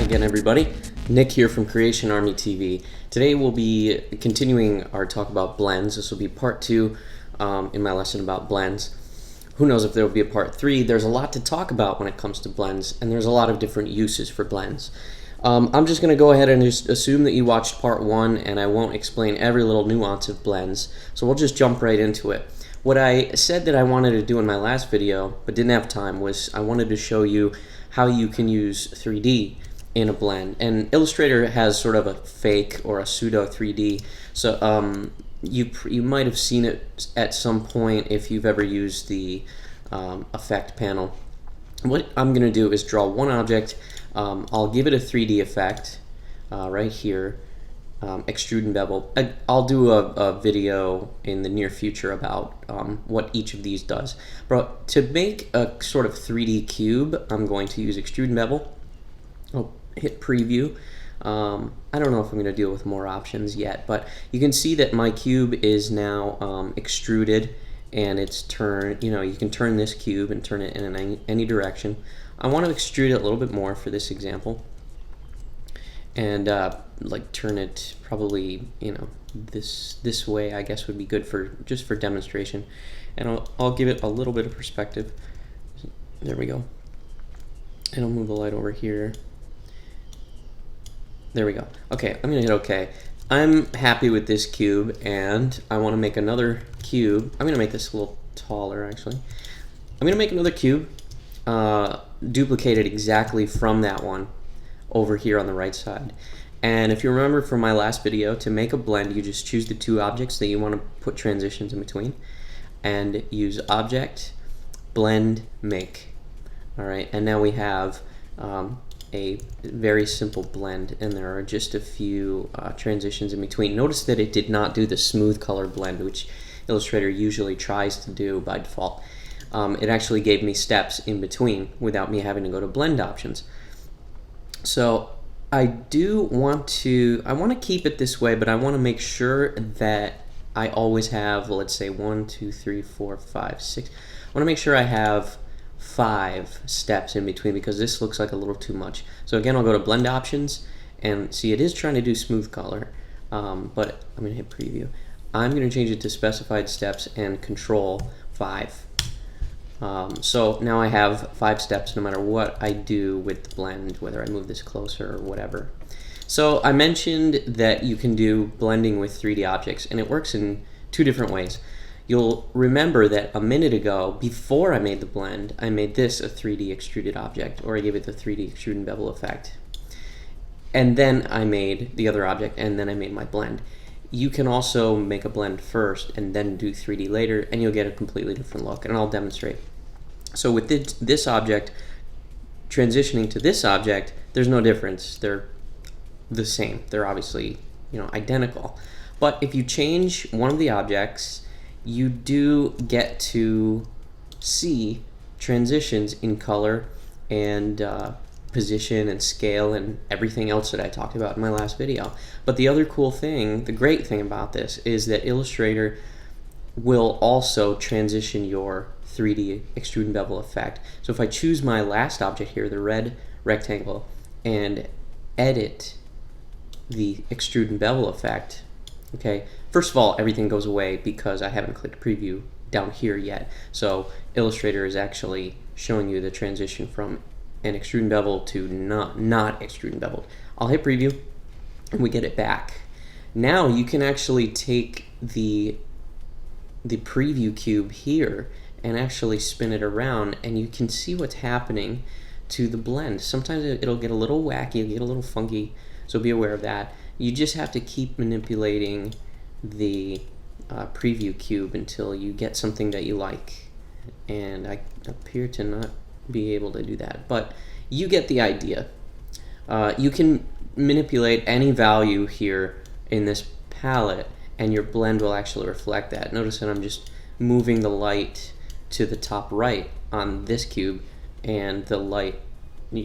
again, everybody. Nick here from Creation Army TV. Today we'll be continuing our talk about blends. This will be part 2 in my lesson about blends. Who knows if there will be a part 3. There's a lot to talk about when it comes to blends, and there's a lot of different uses for blends. I'm just going to go ahead and just assume that you watched part 1, and I won't explain every little nuance of blends, so we'll just jump right into it. What I said that I wanted to do in my last video, but didn't have time, was I wanted to show you how you can use 3D in a blend. And Illustrator has sort of a fake or a pseudo 3D, so you might have seen it at some point if you've ever used the effect panel. What I'm going to do is draw one object. I'll give it a 3D effect right here. Extrude and bevel. I'll do a video in the near future about what each of these does. But to make a sort of 3D cube, I'm going to use extrude and bevel. I'll hit preview. I don't know if I'm going to deal with more options yet, but you can see that my cube is now extruded, and it's turned. You can turn this cube and turn it in any direction. I want to extrude it a little bit more for this example, and like turn it probably this way, I guess, would be good for just for demonstration. And I'll give it a little bit of perspective. There we go. And I'll move the light over here. There we go. Okay, I'm gonna hit OK. I'm happy with this cube, and I want to make another cube. I'm gonna make this a little taller, actually. I'm gonna make another cube, duplicate it exactly from that one over here on the right side. And if you remember from my last video, to make a blend, you just choose the two objects that you want to put transitions in between, and use Object, Blend, Make. All right, and now we have a very simple blend, and there are just a few transitions in between. Notice that it did not do the smooth color blend, which Illustrator usually tries to do by default. It actually gave me steps in between without me having to go to blend options. So I want to keep it this way, but I want to make sure that I always have, let's say 1, 2, 3, 4, 5, 6. I want to make sure I have 5 steps in between, because this looks like a little too much. So again, I'll go to blend options, and see, it is trying to do smooth color, but I'm going to hit preview. I'm going to change it to specified steps and control 5. So now I have 5 steps no matter what I do with the blend, whether I move this closer or whatever. So I mentioned that you can do blending with 3D objects, and it works in 2 different ways. You'll remember that a minute ago, before I made the blend, I made this a 3D extruded object, or I gave it the 3D extrude and bevel effect. And then I made the other object, and then I made my blend. You can also make a blend first and then do 3D later, and you'll get a completely different look, and I'll demonstrate. So with this object transitioning to this object, there's no difference. They're the same. They're obviously, identical. But if you change one of the objects, you do get to see transitions in color and position and scale and everything else that I talked about in my last video. But the other cool thing, the great thing about this, is that Illustrator will also transition your 3D extrude and bevel effect. So if I choose my last object here, the red rectangle, and edit the extrude and bevel effect, okay, first of all, everything goes away because I haven't clicked preview down here yet. So Illustrator is actually showing you the transition from an extrude and bevel to not extrude and beveled. I'll hit preview, and we get it back. Now you can actually take the preview cube here and actually spin it around, and you can see what's happening to the blend. Sometimes it'll get a little wacky, it'll get a little funky, so be aware of that. You just have to keep manipulating the preview cube until you get something that you like, and I appear to not be able to do that, but you get the idea. You can manipulate any value here in this palette, and your blend will actually reflect that. Notice that I'm just moving the light to the top right on this cube, and the light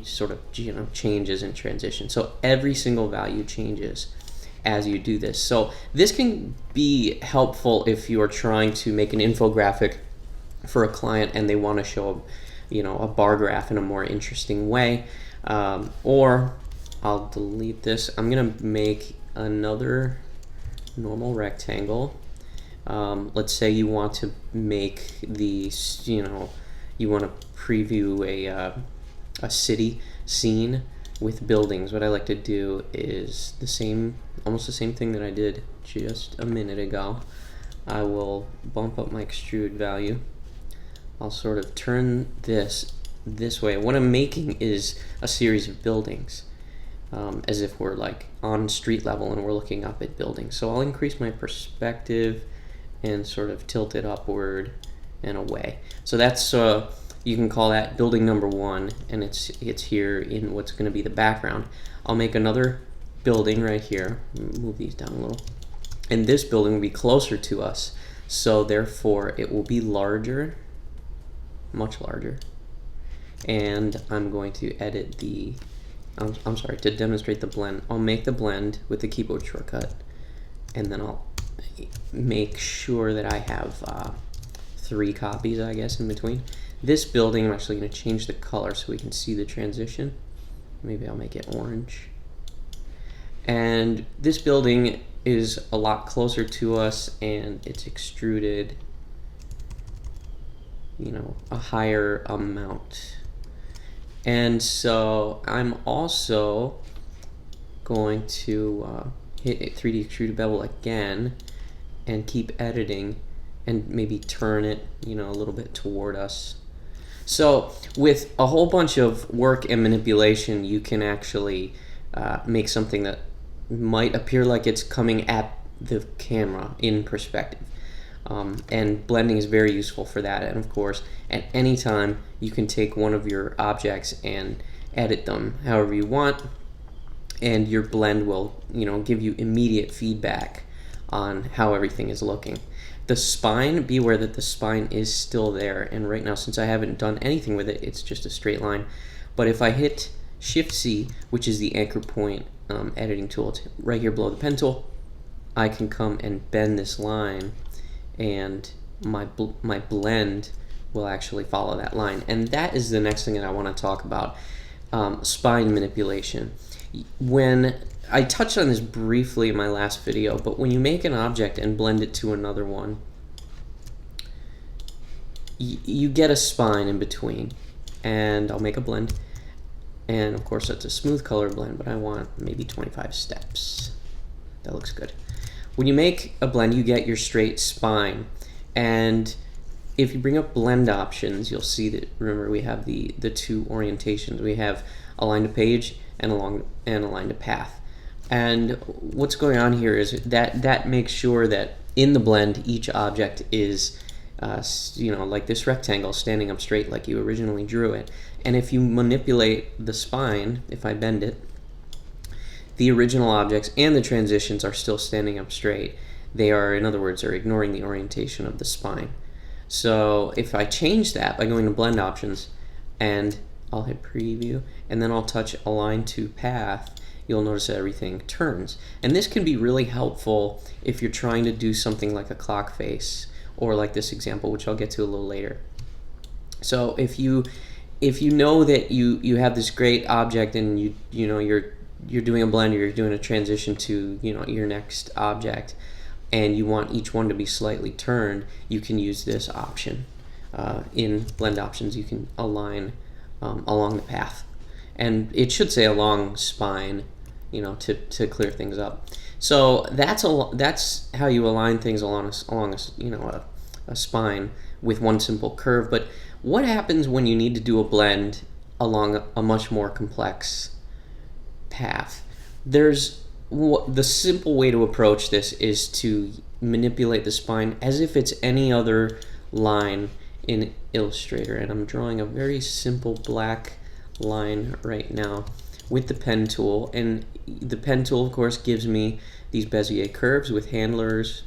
sort of changes in transition. So every single value changes as you do this. So this can be helpful if you are trying to make an infographic for a client and they want to show a bar graph in a more interesting way, or I'll delete this. I'm gonna make another normal rectangle. Let's say you want to make these, you want to preview a city scene with buildings. What I like to do is almost the same thing that I did just a minute ago. I will bump up my extrude value. I'll sort of turn this way. What I'm making is a series of buildings, as if we're like on street level and we're looking up at buildings. So I'll increase my perspective and sort of tilt it upward and away. So that's you can call that building number 1, and it's here in what's going to be the background. I'll make another building right here. Move these down a little, and this building will be closer to us, so therefore it will be larger, much larger. And I'm going to edit the I'm sorry, to demonstrate the blend, I'll make the blend with the keyboard shortcut, and then I'll make sure that I have 3 copies, I guess, in between. This building, I'm actually going to change the color so we can see the transition. Maybe I'll make it orange. And this building is a lot closer to us, and it's extruded, a higher amount. And so I'm also going to hit 3D extrude bevel again and keep editing and maybe turn it, a little bit toward us. So with a whole bunch of work and manipulation, you can actually make something that might appear like it's coming at the camera in perspective. And blending is very useful for that. And of course, at any time, you can take one of your objects and edit them however you want, and your blend will, give you immediate feedback on how everything is looking. The spine, be aware that the spine is still there, and right now, since I haven't done anything with it, it's just a straight line. But if I hit Shift-C, which is the anchor point editing tool, it's right here below the pen tool, I can come and bend this line, and my blend will actually follow that line. And that is the next thing that I want to talk about, spine manipulation. When I touched on this briefly in my last video, but when you make an object and blend it to another one, you get a spine in between. And I'll make a blend, and of course that's a smooth color blend, but I want maybe 25 steps. That looks good. When you make a blend, you get your straight spine, and if you bring up blend options, you'll see that, remember, we have the 2 orientations. We have align to page and align to path. And what's going on here is that makes sure that in the blend, each object is like this rectangle standing up straight like you originally drew it. And if you manipulate the spine, if I bend it, the original objects and the transitions are still standing up straight. They are, in other words, are ignoring the orientation of the spine. So if I change that by going to blend options, and I'll hit preview, and then I'll touch align to path, you'll notice that everything turns. And this can be really helpful if you're trying to do something like a clock face, or like this example, which I'll get to a little later. So if you know that you have this great object, and you're doing a blend, or you're doing a transition to your next object, and you want each one to be slightly turned, you can use this option. In blend options, you can align along the path, and it should say along spine, to clear things up. So that's how you align things along a spine with one simple curve. But what happens when you need to do a blend along a much more complex path? The simple way to approach this is to manipulate the spine as if it's any other line in Illustrator. And I'm drawing a very simple black line right now with the pen tool. And the pen tool, of course, gives me these Bezier curves with handlers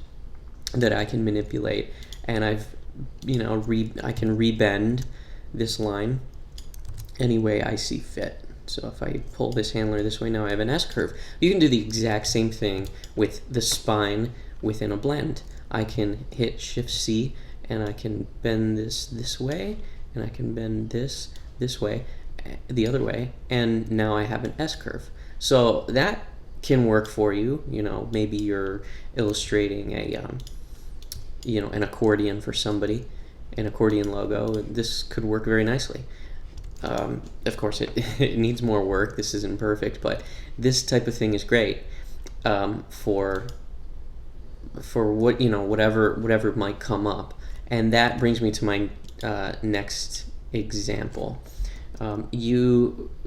that I can manipulate. And I can rebend this line any way I see fit. So if I pull this handler this way, now I have an S-curve. You can do the exact same thing with the spine within a blend. I can hit Shift-C, and I can bend this way, and I can bend this way, the other way, and now I have an S-curve. So that can work for you. You know, maybe you're illustrating a an accordion for somebody, an accordion logo. This could work very nicely. Of course, it needs more work. This isn't perfect, but this type of thing is great for what whatever might come up. And that brings me to my next example.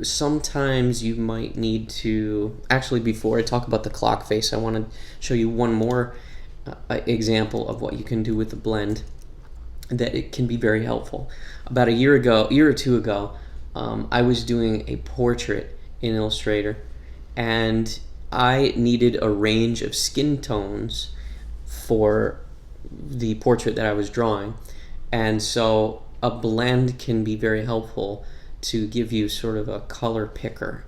Sometimes you might need to actually, before I talk about the clock face, I want to show you one more example of what you can do with the blend that it can be very helpful. About a year or two ago, I was doing a portrait in Illustrator, and I needed a range of skin tones for the portrait that I was drawing, and so a blend can be very helpful to give you sort of a color picker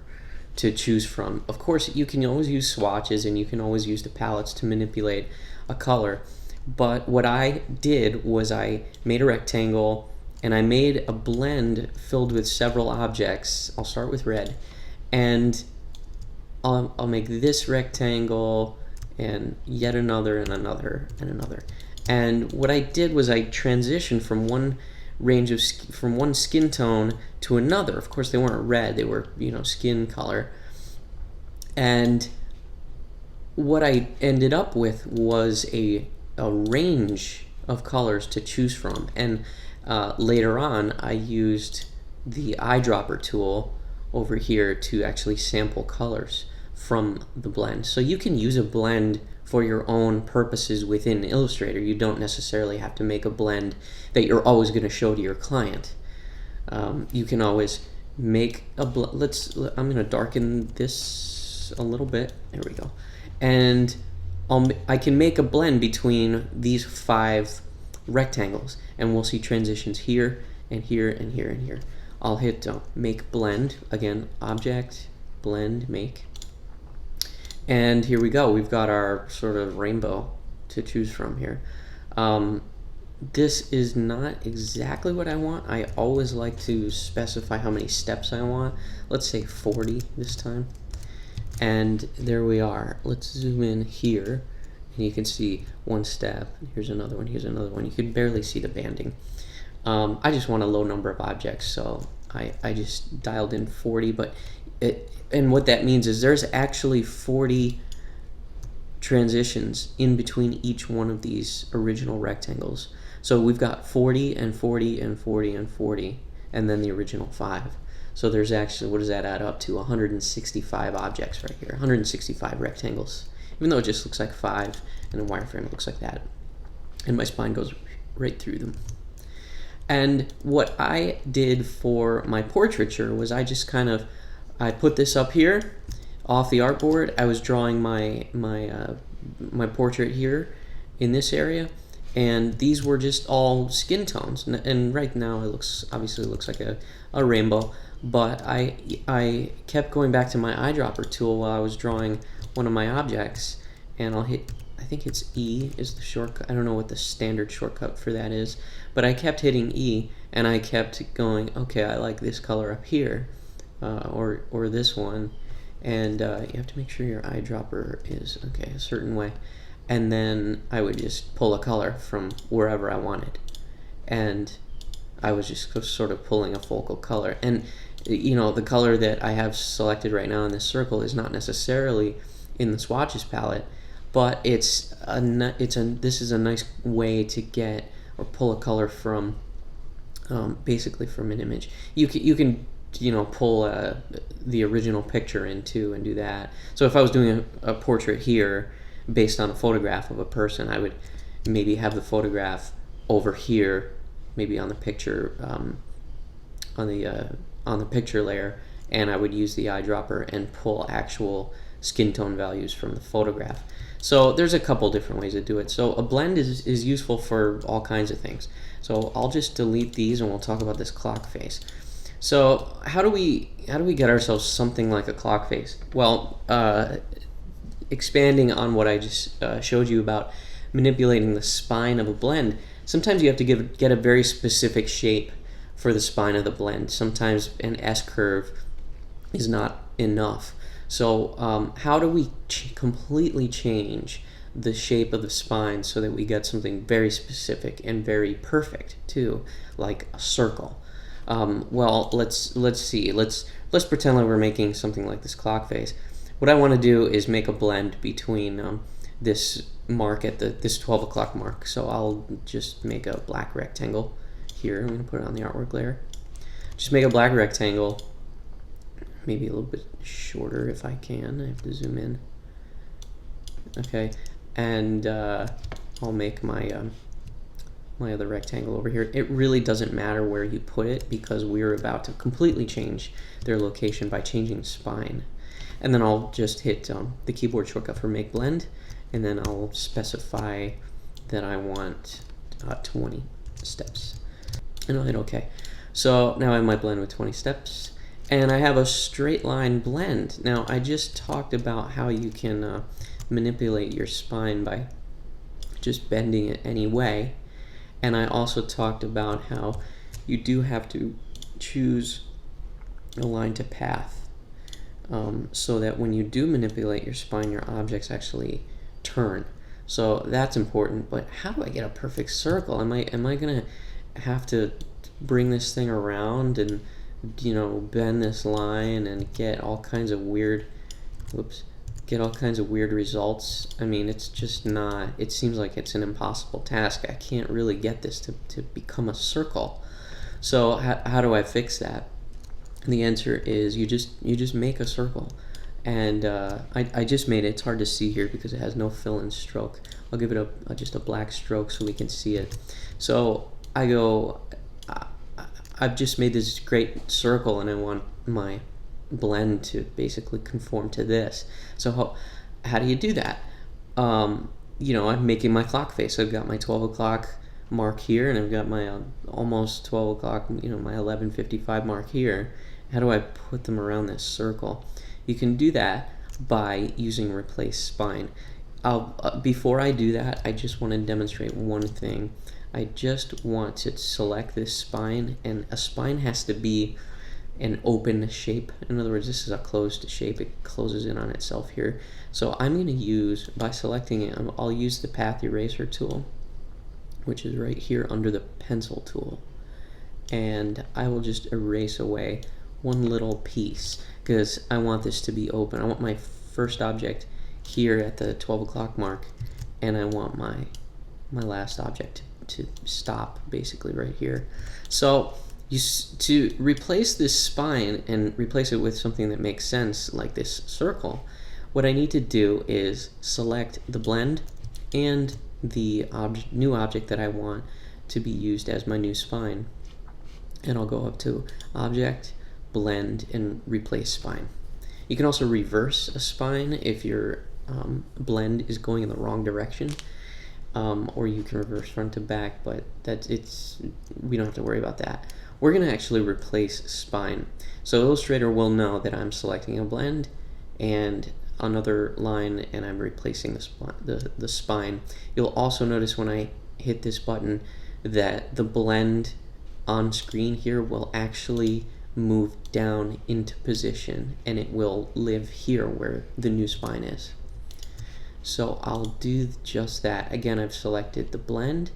to choose from. Of course, you can always use swatches and you can always use the palettes to manipulate a color, but what I did was I made a rectangle and I made a blend filled with several objects. I'll start with red, and I'll make this rectangle and yet another and another and another. And what I did was I transitioned from one skin tone to another. Of course, they weren't red; they were skin color. And what I ended up with was a range of colors to choose from. And later on, I used the eyedropper tool over here to actually sample colors from the blend. So you can use a blend for your own purposes within Illustrator. You don't necessarily have to make a blend that you're always going to show to your client. You can always make a blend. I'm going to darken this a little bit. There we go. And I can make a blend between these 5 rectangles, and we'll see transitions here and here and here and here. I'll hit make blend again, object, blend, make, and here we go. We've got our sort of rainbow to choose from here. This is not exactly what I want. I always like to specify how many steps I want. Let's say 40 this time. And there we are. Let's zoom in here, and you can see one step. Here's another one. Here's another one. You can barely see the banding. I just want a low number of objects, so I just dialed in 40. And what that means is there's actually 40 transitions in between each one of these original rectangles. So we've got 40 and 40 and 40 and 40, and then the original 5. So there's actually, what does that add up to? 165 objects right here, 165 rectangles, even though it just looks like 5, and the wireframe it looks like that. And my spine goes right through them. And what I did for my portraiture was I just I put this up here off the artboard. I was drawing my portrait here in this area, and these were just all skin tones. And right now it obviously looks like a rainbow. But I kept going back to my eyedropper tool while I was drawing one of my objects, and I'll hit, I think it's E is the shortcut. I don't know what the standard shortcut for that is, but I kept hitting E, and I kept going, okay, I like this color up here, or this one, and you have to make sure your eyedropper is, okay, a certain way, and then I would just pull a color from wherever I wanted, and I was just sort of pulling a focal color. And the color that I have selected right now in this circle is not necessarily in the swatches palette, but this is a nice way to get or pull a color from basically from an image. You can pull the original picture in too and do that. So if I was doing a portrait here based on a photograph of a person, I would maybe have the photograph over here, maybe on the picture on the picture layer, and I would use the eyedropper and pull actual skin tone values from the photograph. So there's a couple different ways to do it. So a blend is useful for all kinds of things. So I'll just delete these and we'll talk about this clock face. So how do we get ourselves something like a clock face? Well, expanding on what I just showed you about manipulating the spine of a blend, sometimes you have to get a very specific shape for the spine of the blend. Sometimes an S-curve is not enough. So how do we completely change the shape of the spine so that we get something very specific and very perfect too, like a circle? Well, let's see. Let's pretend like we're making something like this clock face. What I want to do is make a blend between this mark at this 12 o'clock mark. So I'll just make a black rectangle here. I'm going to put it on the artwork layer. Just make a black rectangle, maybe a little bit shorter if I can. I have to zoom in. Okay, and I'll make my my other rectangle over here. It really doesn't matter where you put it because we're about to completely change their location by changing the spine. And then I'll just hit the keyboard shortcut for make blend, and then I'll specify that I want 20 steps. And I'll hit OK. So now I have my blend with 20 steps, and I have a straight line blend. Now I just talked about how you can manipulate your spine by just bending it any way, and I also talked about how you do have to choose a line to path so that when you do manipulate your spine, your objects actually turn. So that's important. But how do I get a perfect circle? Am I gonna have to bring this thing around and bend this line and get all kinds of weird results? I mean, it's just not, it seems like it's an impossible task. I can't really get this to become a circle. So how do I fix that? And the answer is you just make a circle. And I just made it. It's hard to see here because it has no fill and stroke. I'll give it just a black stroke so we can see it. So I've just made this great circle, and I want my blend to basically conform to this. So how do you do that? I'm making my clock face. I've got my 12 o'clock mark here, and I've got my almost 12 o'clock, my 11:55 mark here. How do I put them around this circle? You can do that by using replace spine. Before I do that, I just want to demonstrate one thing. I just want to select this spine, and a spine has to be an open shape. In other words, this is a closed shape. It closes in on itself here. So I'm going to use, by selecting it, I'll use the path eraser tool, which is right here under the pencil tool. And I will just erase away one little piece because I want this to be open. I want my first object here at the 12 o'clock mark, and I want my last object to stop basically right here. So to replace this spine and replace it with something that makes sense like this circle, what I need to do is select the blend and the new object that I want to be used as my new spine, and I'll go up to Object, Blend, and Replace Spine. You can also reverse a spine if your blend is going in the wrong direction, or you can reverse front to back, but we don't have to worry about that. We're going to actually replace spine. So Illustrator will know that I'm selecting a blend and another line, and I'm replacing the spine. You'll also notice when I hit this button that the blend on screen here will actually move down into position, and it will live here where the new spine is. So I'll do just that. Again, I've selected the blend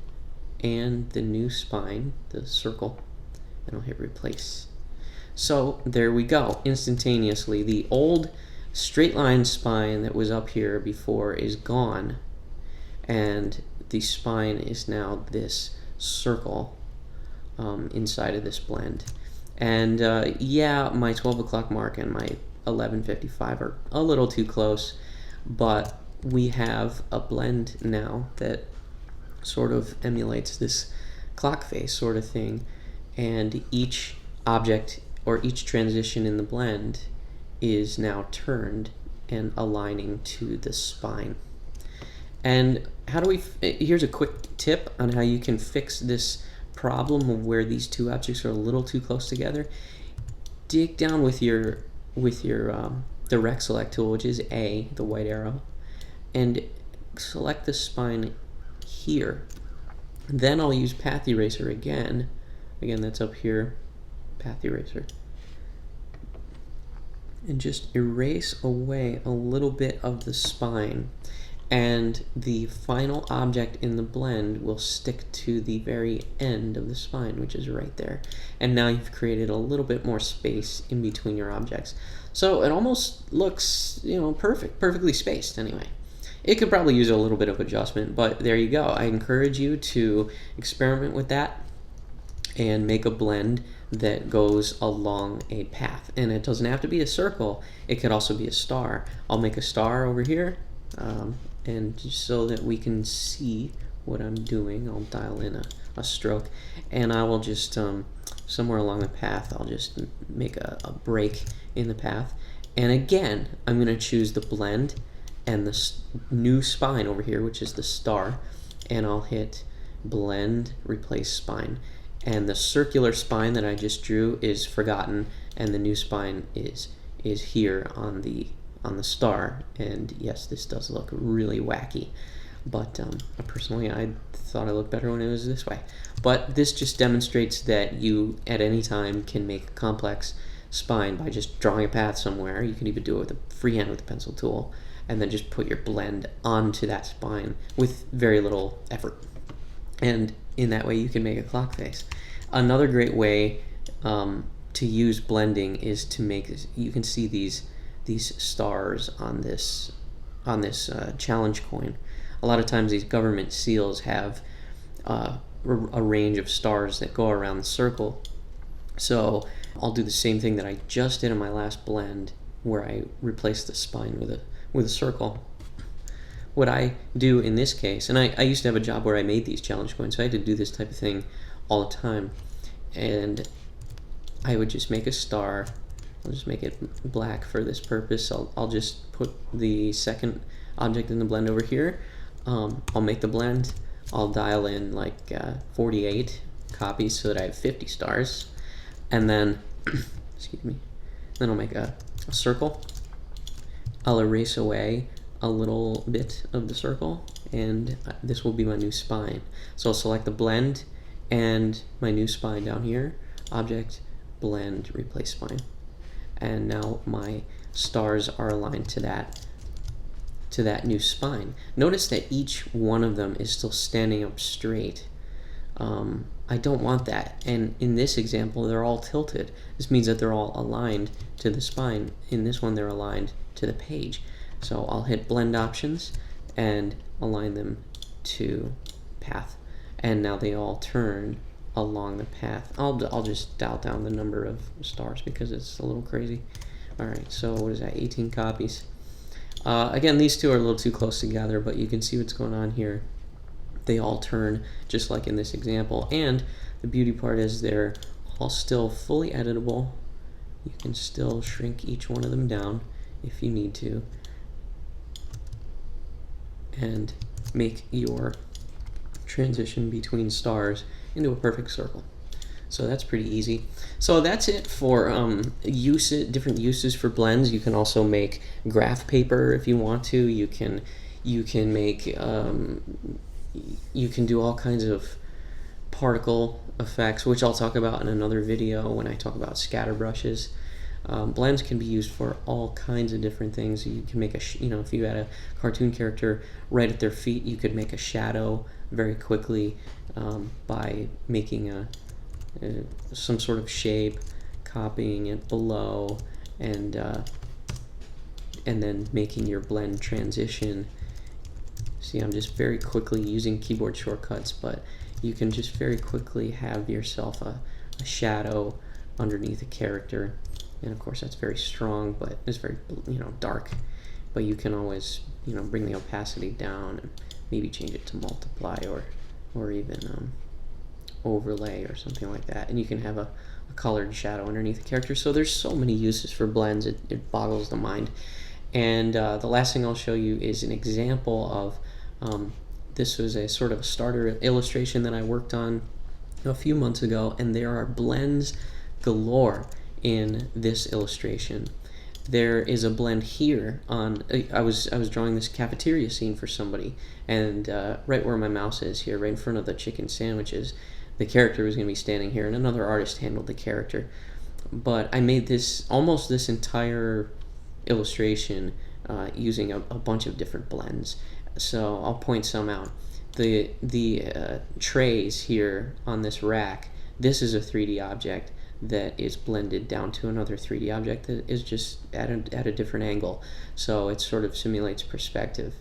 and the new spine, the circle, and I'll hit replace. So there we go. Instantaneously, the old straight line spine that was up here before is gone, and the spine is now this circle inside of this blend. And yeah, my 12 o'clock mark and my 11:55 are a little too close, but we have a blend now that sort of emulates this clock face sort of thing, and each object or each transition in the blend is now turned and aligning to the spine. And how do here's a quick tip on how you can fix this problem of where these two objects are a little too close together. Dig down with your direct select tool, which is A, the white arrow, and select the spine here. Then I'll use path eraser again. Again, that's up here, path eraser. and just erase away a little bit of the spine, and the final object in the blend will stick to the very end of the spine, which is right there. And now you've created a little bit more space in between your objects. So it almost looks, perfectly spaced anyway. It could probably use a little bit of adjustment, but there you go. I encourage you to experiment with that and make a blend that goes along a path. And it doesn't have to be a circle, it could also be a star. I'll make a star over here, and just so that we can see what I'm doing, I'll dial in a stroke, and I will just, somewhere along the path, I'll just make a break in the path. And again, I'm going to choose the blend and the new spine over here, which is the star, and I'll hit blend, replace spine. And the circular spine that I just drew is forgotten, and the new spine is here on the star. And yes, this does look really wacky, but personally I thought it looked better when it was this way. But this just demonstrates that you at any time can make a complex spine by just drawing a path somewhere. You can even do it with a freehand with a pencil tool, and then just put your blend onto that spine with very little effort. And in that way you can make a clock face. Another great way to use blending is to make, you can see these stars on this challenge coin. A lot of times these government seals have a range of stars that go around the circle. So I'll do the same thing that I just did in my last blend, where I replaced the spine with a circle. What I do in this case, and I used to have a job where I made these challenge coins, so I had to do this type of thing all the time. And I would just make a star. I'll just make it black for this purpose. I'll just put the second object in the blend over here. I'll make the blend. I'll dial in like 48 copies so that I have 50 stars. And then, excuse me, then I'll make a circle. I'll erase away a little bit of the circle, and this will be my new spine. So I'll select the blend and my new spine down here, object, blend, replace spine. And now my stars are aligned to that new spine. Notice that each one of them is still standing up straight. I don't want that, and in this example they're all tilted. This means that they're all aligned to the spine. In this one they're aligned to the page. So I'll hit blend options and align them to path, and now they all turn along the path. I'll just dial down the number of stars because it's a little crazy. Alright, so what is that, 18 copies. Again, these two are a little too close together, but you can see what's going on here. They all turn just like in this example, and the beauty part is they're all still fully editable. You can still shrink each one of them down if you need to, and make your transition between stars into a perfect circle. So that's pretty easy. So that's it for different uses for blends. You can also make graph paper if you want to. You can make you can do all kinds of particle effects, which I'll talk about in another video when I talk about scatter brushes. Blends can be used for all kinds of different things. You can make if you had a cartoon character right at their feet, you could make a shadow very quickly by making some sort of shape, copying it below, and then making your blend transition. See, I'm just very quickly using keyboard shortcuts, but you can just very quickly have yourself a shadow underneath a character. And of course that's very strong, but it's very dark. But you can always bring the opacity down and maybe change it to multiply or even overlay or something like that. And you can have a colored shadow underneath the character. So there's so many uses for blends, it boggles the mind. And the last thing I'll show you is an example of this was a sort of a starter illustration that I worked on a few months ago, and there are blends galore in this illustration. There is a blend here on, I was drawing this cafeteria scene for somebody, and right where my mouse is here, right in front of the chicken sandwiches, the character was going to be standing here, and another artist handled the character. but I made this almost this entire illustration using a bunch of different blends. So I'll point some out. The trays here on this rack, this is a 3D object that is blended down to another 3D object that is just at a different angle. So it sort of simulates perspective.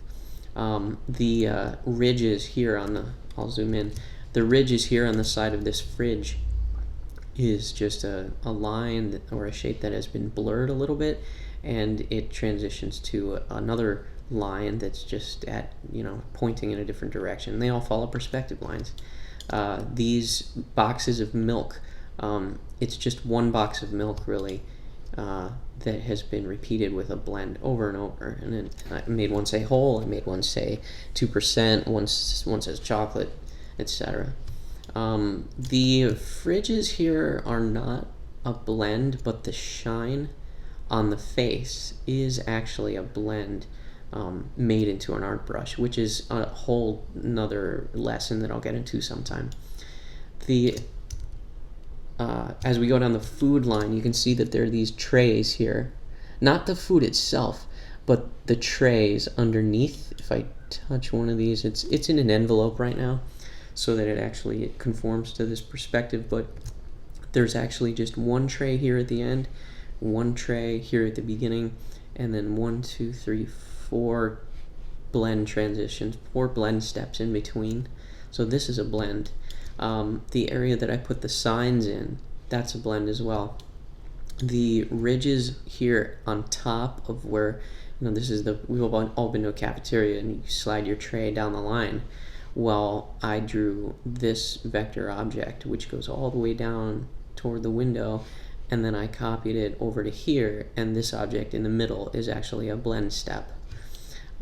The ridges here on the, I'll zoom in, the ridges here on the side of this fridge is just a line or a shape that has been blurred a little bit, and it transitions to another line that's just at, pointing in a different direction. They all follow perspective lines. These boxes of milk, it's just one box of milk really that has been repeated with a blend over and over. And then I made one say whole, I made one say 2%, one says chocolate, etc. The fridges here are not a blend, but the shine on the face is actually a blend made into an art brush, which is a whole another lesson that I'll get into sometime. As we go down the food line, you can see that there are these trays here. Not the food itself, but the trays underneath. If I touch one of these, it's in an envelope right now, so that it actually conforms to this perspective, but there's actually just one tray here at the end, one tray here at the beginning, and then 1, 2, 3, 4 blend transitions, 4 blend steps in between. So this is a blend. The area that I put the signs in, that's a blend as well. The ridges here on top of where, this is we've all been to a cafeteria and you slide your tray down the line. Well, I drew this vector object which goes all the way down toward the window, and then I copied it over to here, and this object in the middle is actually a blend step.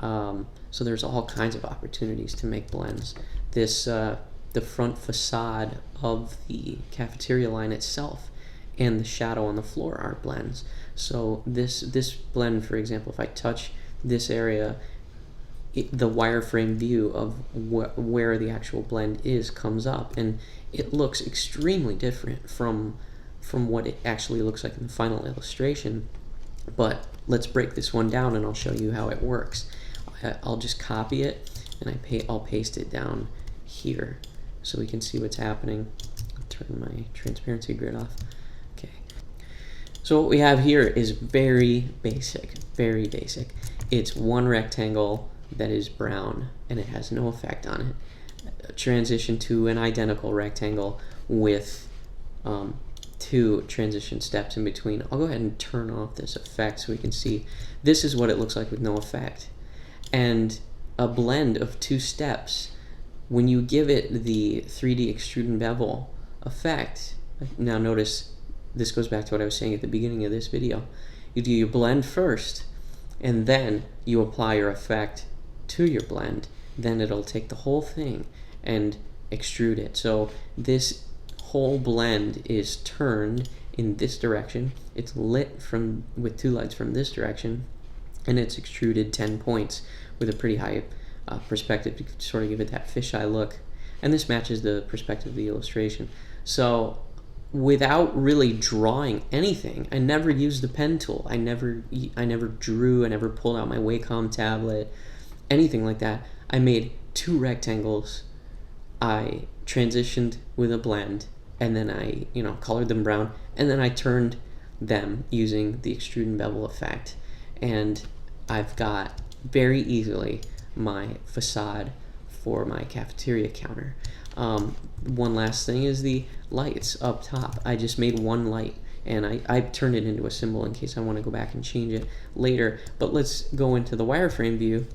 So there's all kinds of opportunities to make blends. This the front facade of the cafeteria line itself and the shadow on the floor are blends. So this blend, for example, if I touch this area, the wireframe view of where the actual blend is comes up, and it looks extremely different from what it actually looks like in the final illustration. But let's break this one down and I'll show you how it works. I'll just copy it and I'll paste it down here so we can see what's happening. I'll turn my transparency grid off. Okay. So what we have here is very basic, very basic. It's one rectangle that is brown and it has no effect on it. Transition to an identical rectangle with 2 transition steps in between. I'll go ahead and turn off this effect so we can see. This is what it looks like with no effect. And a blend of 2 steps, when you give it the 3D extrude and bevel effect, now notice this goes back to what I was saying at the beginning of this video. You do your blend first, and then you apply your effect to your blend. Then it'll take the whole thing and extrude it. So this whole blend is turned in this direction. It's lit with 2 lights from this direction, and it's extruded 10 points with a pretty high perspective to sort of give it that fisheye look. And this matches the perspective of the illustration. So without really drawing anything, I never used the pen tool. I never drew. I never pulled out my Wacom tablet, anything like that. I made 2 rectangles. I transitioned with a blend, and then I colored them brown, and then I turned them using the extrude and bevel effect, and I've got very easily my facade for my cafeteria counter. One last thing is the lights up top. I just made one light, and I turned it into a symbol in case I want to go back and change it later. But let's go into the wireframe view,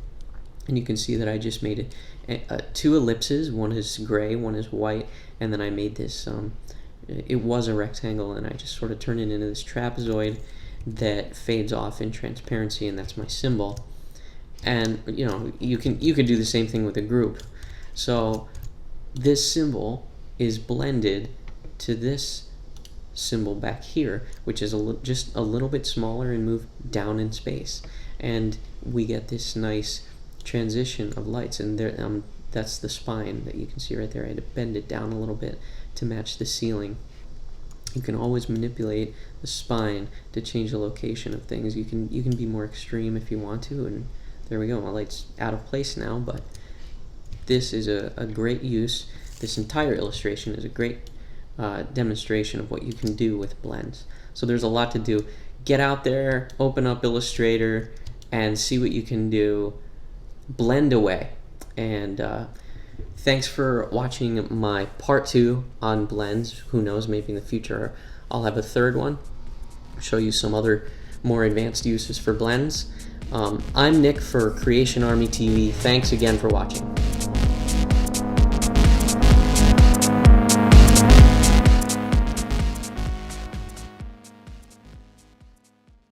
and you can see that I just made 2 ellipses. One is gray, one is white, and then I made this, it was a rectangle, and I just sort of turned it into this trapezoid that fades off in transparency, and that's my symbol. And you can do the same thing with a group. So this symbol is blended to this symbol back here, which is just a little bit smaller and moved down in space, and we get this nice transition of lights. And there, that's the spine that you can see right there. I had to bend it down a little bit to match the ceiling. you can always manipulate the spine to change the location of things. You can be more extreme if you want to, and there we go. My light's out of place now, but this is a great use. This entire illustration is a great demonstration of what you can do with blends. So there's a lot to do. Get out there, open up Illustrator, and see what you can do. Blend away. And thanks for watching my part 2 on blends. Who knows, maybe in the future I'll have a third one. Show you some other more advanced uses for blends. I'm Nick for Creation Army TV. Thanks again for watching.